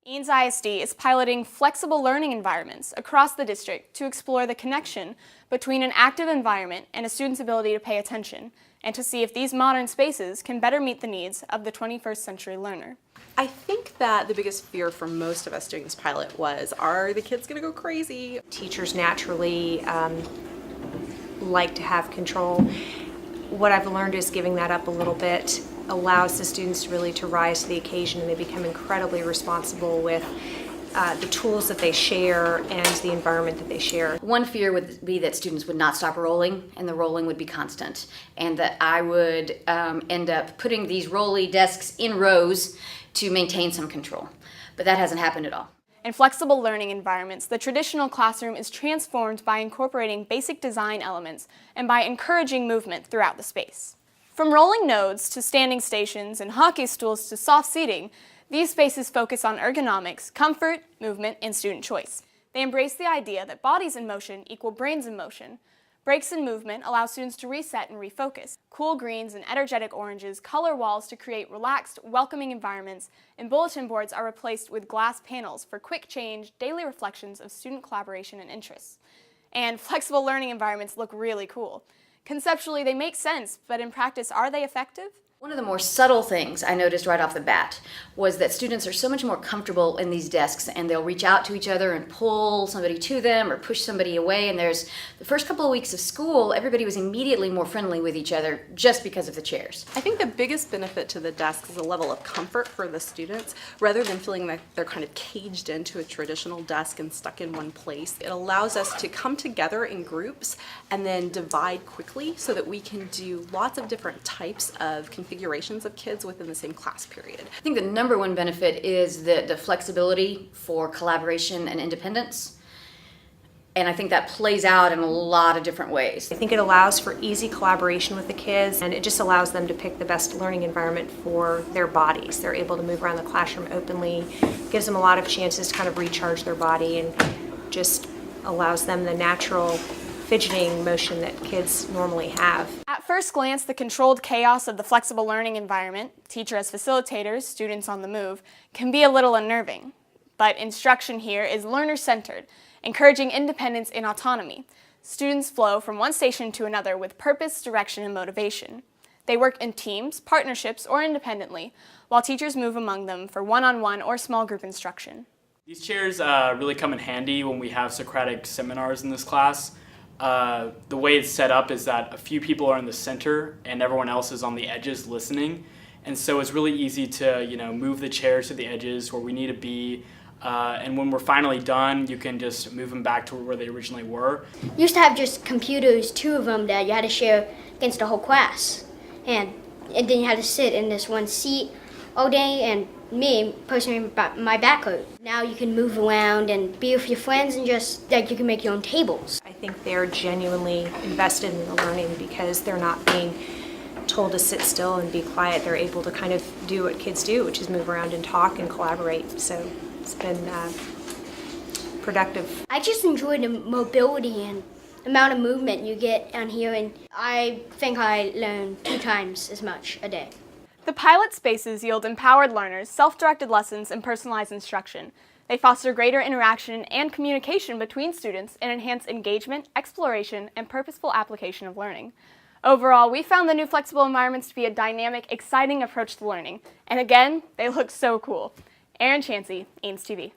Ames ISD is piloting flexible learning environments across the district to explore the connection between an active environment and a student's ability to pay attention, and to see if these modern spaces can better meet the needs of the 21st century learner. I think that the biggest fear for most of us doing this pilot was, are the kids going to go crazy? Teachers naturally like to have control. What I've learned is giving that up a little bit allows the students really to rise to the occasion, and they become incredibly responsible with the tools that they share and the environment that they share. One fear would be that students would not stop rolling, and the rolling would be constant, and that I would end up putting these rolly desks in rows to maintain some control. But that hasn't happened at all. In flexible learning environments, the traditional classroom is transformed by incorporating basic design elements and by encouraging movement throughout the space. From rolling nodes to standing stations and hockey stools to soft seating, these spaces focus on ergonomics, comfort, movement, and student choice. They embrace the idea that bodies in motion equal brains in motion. Breaks in movement allow students to reset and refocus. Cool greens and energetic oranges color walls to create relaxed, welcoming environments, and bulletin boards are replaced with glass panels for quick change, daily reflections of student collaboration and interests. And flexible learning environments look really cool. Conceptually, they make sense, but in practice, are they effective? One of the more subtle things I noticed right off the bat was that students are so much more comfortable in these desks, and they'll reach out to each other and pull somebody to them or push somebody away. And there's the first couple of weeks of school, everybody was immediately more friendly with each other just because of the chairs. I think the biggest benefit to the desk is a level of comfort for the students, rather than feeling like they're kind of caged into a traditional desk and stuck in one place. It allows us to come together in groups and then divide quickly so that we can do lots of different types of configurations of kids within the same class period. I think the number one benefit is the flexibility for collaboration and independence. And I think that plays out in a lot of different ways. I think it allows for easy collaboration with the kids, and it just allows them to pick the best learning environment for their bodies. They're able to move around the classroom openly, gives them a lot of chances to kind of recharge their body, and just allows them the natural fidgeting motion that kids normally have. At first glance, the controlled chaos of the flexible learning environment, teacher as facilitators, students on the move, can be a little unnerving. But instruction here is learner-centered, encouraging independence and autonomy. Students flow from one station to another with purpose, direction, and motivation. They work in teams, partnerships, or independently, while teachers move among them for one-on-one or small group instruction. These chairs really come in handy when we have Socratic seminars in this class. The way it's set up is that a few people are in the center and everyone else is on the edges listening. And so it's really easy to, move the chairs to the edges where we need to be. And when we're finally done, you can just move them back to where they originally were. Used to have just computers, 2 of them, that you had to share against the whole class. And then you had to sit in this one seat all day, and me posting my backcoat. Now you can move around and be with your friends, and just you can make your own tables. I think they're genuinely invested in the learning because they're not being told to sit still and be quiet. They're able to kind of do what kids do, which is move around and talk and collaborate. So it's been productive. I just enjoy the mobility and amount of movement you get on here, and I think I learn 2 times as much a day. The pilot spaces yield empowered learners, self-directed lessons, and personalized instruction. They foster greater interaction and communication between students and enhance engagement, exploration, and purposeful application of learning. Overall, we found the new flexible environments to be a dynamic, exciting approach to learning. And again, they look so cool. Erin Chansey, Ames TV.